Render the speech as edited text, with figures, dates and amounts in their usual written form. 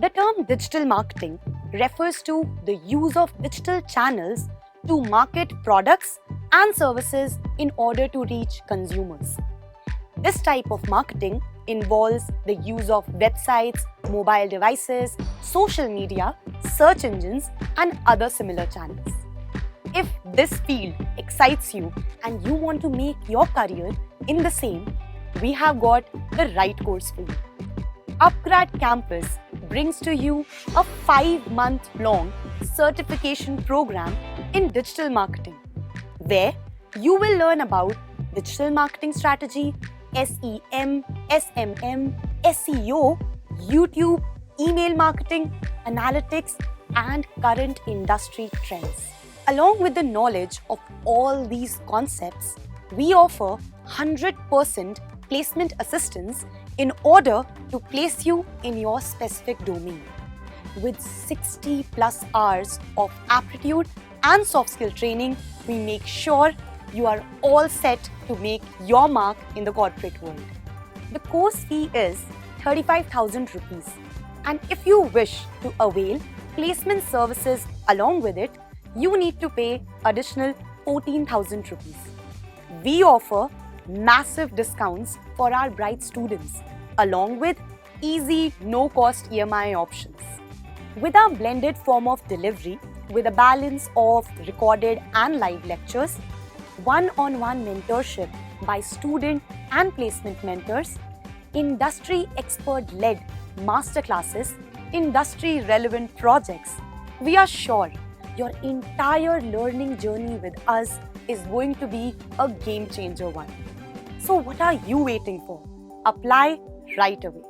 The term digital marketing refers to the use of digital channels to market products and services in order to reach consumers. This type of marketing involves the use of websites, mobile devices, social media, search engines, and other similar channels. If this field excites you and you want to make your career in the same, we have got the right course for you. Upgrad Campus brings to you a 5-month-long certification program in digital marketing, where you will learn about digital marketing strategy, SEM, SMM, SEO, YouTube, email marketing, analytics, and current industry trends. Along with the knowledge of all these concepts, we offer 100% placement assistance in order to place you in your specific domain. With 60 plus hours of aptitude and soft skill training, we make sure you are all set to make your mark in the corporate world. The course fee is 35,000 rupees, and if you wish to avail placement services along with it, you need to pay additional 14,000 rupees. We offer massive discounts for our bright students, along with easy, no-cost EMI options. With our blended form of delivery, with a balance of recorded and live lectures, one-on-one mentorship by student and placement mentors, industry expert-led masterclasses, industry-relevant projects, we are sure your entire learning journey with us is going to be a game-changer one. So what are you waiting for? Apply right away.